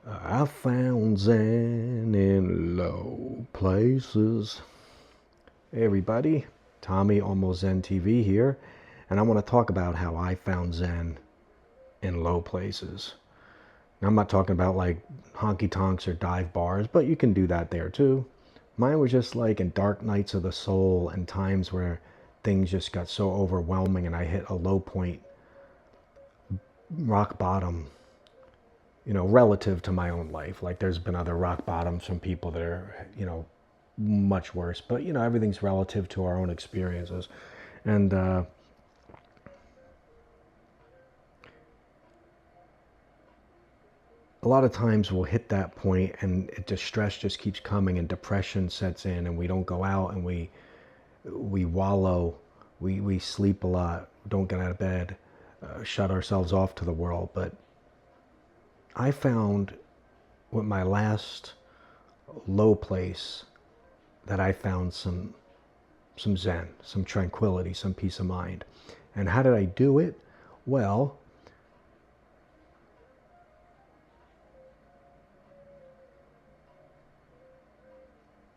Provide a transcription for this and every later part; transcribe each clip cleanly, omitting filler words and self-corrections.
I found Zen in low places. Hey everybody, Tommy, Almost Zen TV here, and I want to talk about how I found Zen in low places. Now, I'm not talking about like honky tonks or dive bars, but you can do that there too. Mine was just like in dark nights of the soul and times where things just got so overwhelming and I hit a low point, rock bottom, relative to my own life. Like there's been other rock bottoms from people that are, much worse. But, everything's relative to our own experiences. And a lot of times we'll hit that point and stress just keeps coming and depression sets in and we don't go out and we wallow, we sleep a lot, don't get out of bed, shut ourselves off to the world. But I found with my last low place that I found some zen, some tranquility, some peace of mind. And how did I do it? Well,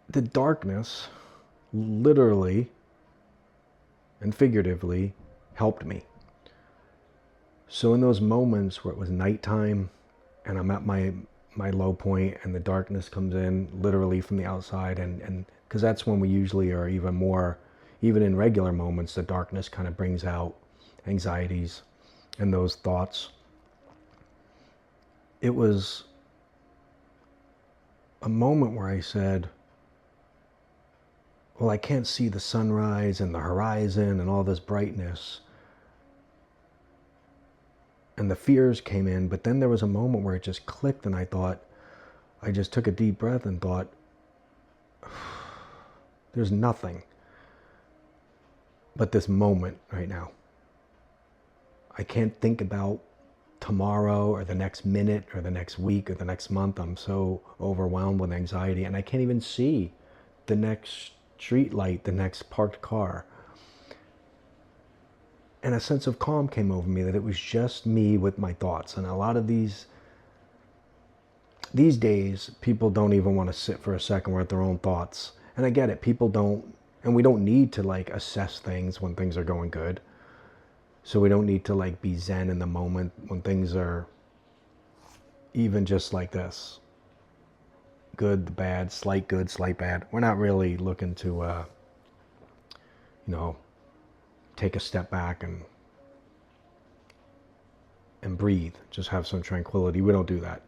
the darkness literally and figuratively helped me. So in those moments where it was nighttime and I'm at my low point and the darkness comes in literally from the outside, and because that's when we usually are even more, even in regular moments, the darkness kind of brings out anxieties and those thoughts. It was a moment where I said, well, I can't see the sunrise and the horizon and all this brightness. And the fears came in, but then there was a moment where it just clicked and I just took a deep breath and thought, there's nothing but this moment right now. I can't think about tomorrow or the next minute or the next week or the next month. I'm so overwhelmed with anxiety and I can't even see the next street light, the next parked car. And a sense of calm came over me that it was just me with my thoughts. And a lot of these days, people don't even want to sit for a second with their own thoughts. And I get it. People don't, and we don't need to like assess things when things are going good. So we don't need to like be zen in the moment when things are even just like this. Good, bad, slight good, slight bad. We're not really looking to, take a step back and breathe. Just have some tranquility. We don't do that.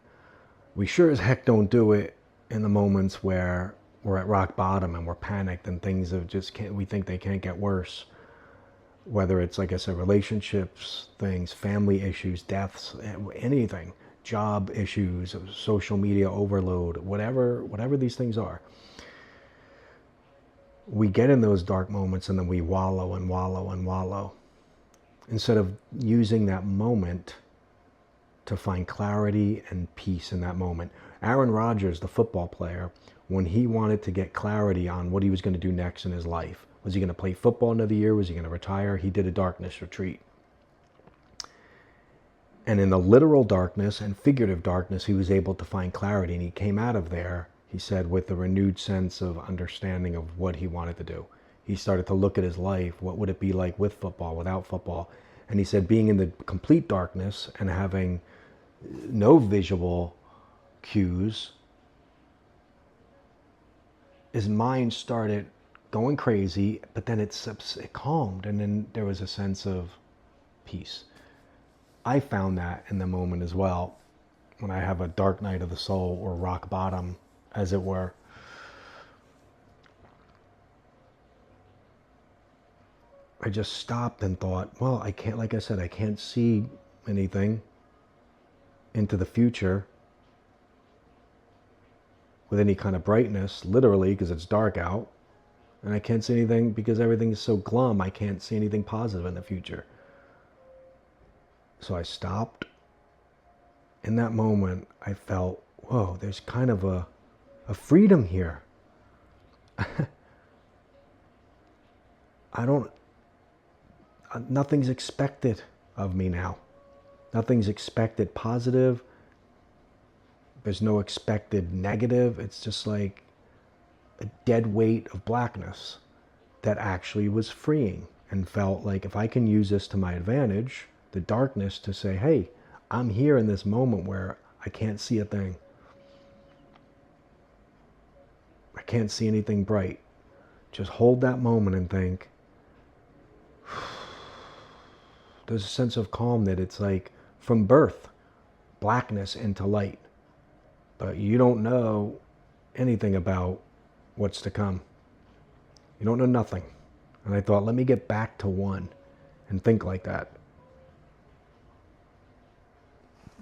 We sure as heck don't do it in the moments where we're at rock bottom and we're panicked and things have just can't, we think they can't get worse. Whether it's, like I said, relationships, things, family issues, deaths, anything, job issues, social media overload, whatever these things are. We get in those dark moments and then we wallow and wallow and wallow. Instead of using that moment to find clarity and peace in that moment. Aaron Rodgers, the football player, when he wanted to get clarity on what he was going to do next in his life, was he going to play football another year? Was he going to retire? He did a darkness retreat. And in the literal darkness and figurative darkness, he was able to find clarity. And he came out of there, he said, with a renewed sense of understanding of what he wanted to do. He started to look at his life. What would it be like with football, without football? And he said being in the complete darkness and having no visual cues, his mind started going crazy, but then it calmed, and then there was a sense of peace. I found that in the moment as well, when I have a dark night of the soul or rock bottom, as it were. I just stopped and thought, well, I can't, like I said, I can't see anything into the future with any kind of brightness, literally, because it's dark out. And I can't see anything because everything is so glum, I can't see anything positive in the future. So I stopped. In that moment, I felt, whoa, there's kind of a freedom here. Nothing's expected of me now. Nothing's expected positive, There's no expected negative. It's just like a dead weight of blackness that actually was freeing, and felt like if I can use this to my advantage, the darkness, to say, hey, I'm here in this moment where I can't see a thing. I can't see anything bright. Just hold that moment and think. There's a sense of calm that it's like from birth, blackness into light. But you don't know anything about what's to come. You don't know nothing. And I thought, let me get back to one and think like that.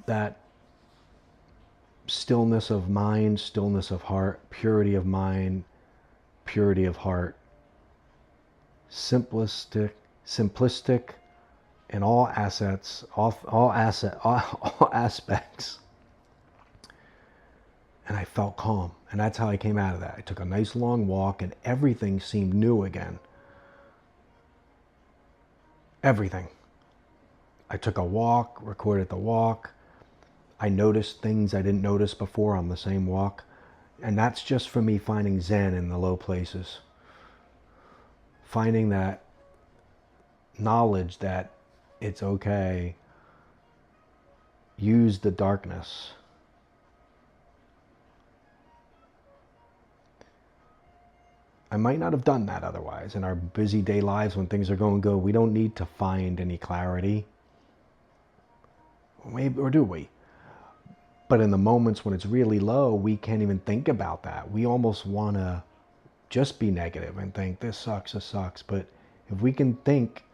That stillness of mind, stillness of heart, purity of mind, purity of heart, simplistic in all aspects. And I felt calm. And that's how I came out of that. I took a nice long walk and everything seemed new again. Everything. I took a walk, recorded the walk. I noticed things I didn't notice before on the same walk. And that's just for me finding Zen in the low places. Finding that knowledge that it's okay. Use the darkness. I might not have done that otherwise. In our busy day lives, when things are going good, we don't need to find any clarity. Maybe, or do we? But in the moments when it's really low, we can't even think about that. We almost want to just be negative and think, this sucks, this sucks. But if we can think,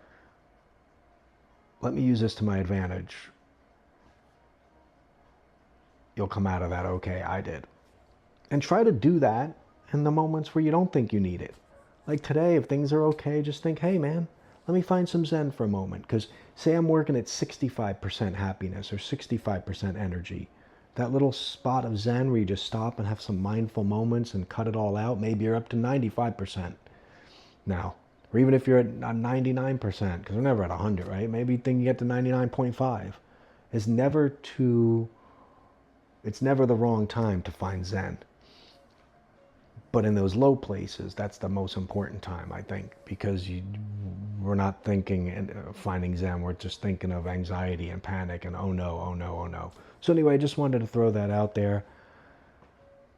let me use this to my advantage, you'll come out of that okay. I did. And try to do that in the moments where you don't think you need it. Like today, if things are okay, just think, hey man, let me find some Zen for a moment. Because say I'm working at 65% happiness or 65% energy. That little spot of Zen where you just stop and have some mindful moments and cut it all out, maybe you're up to 95% now. Or even if you're at 99%, because we're never at 100, right? Maybe you think you get to 99.5. It's never the wrong time to find Zen. But in those low places, that's the most important time, I think, because we're not thinking and finding Zen. We're just thinking of anxiety and panic and oh no, oh no, oh no. So anyway, I just wanted to throw that out there.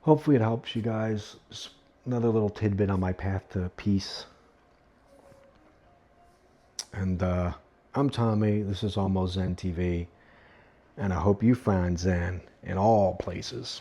Hopefully it helps you guys. Just another little tidbit on my path to peace. And I'm Tommy. This is Almost Zen TV. And I hope you find Zen in all places.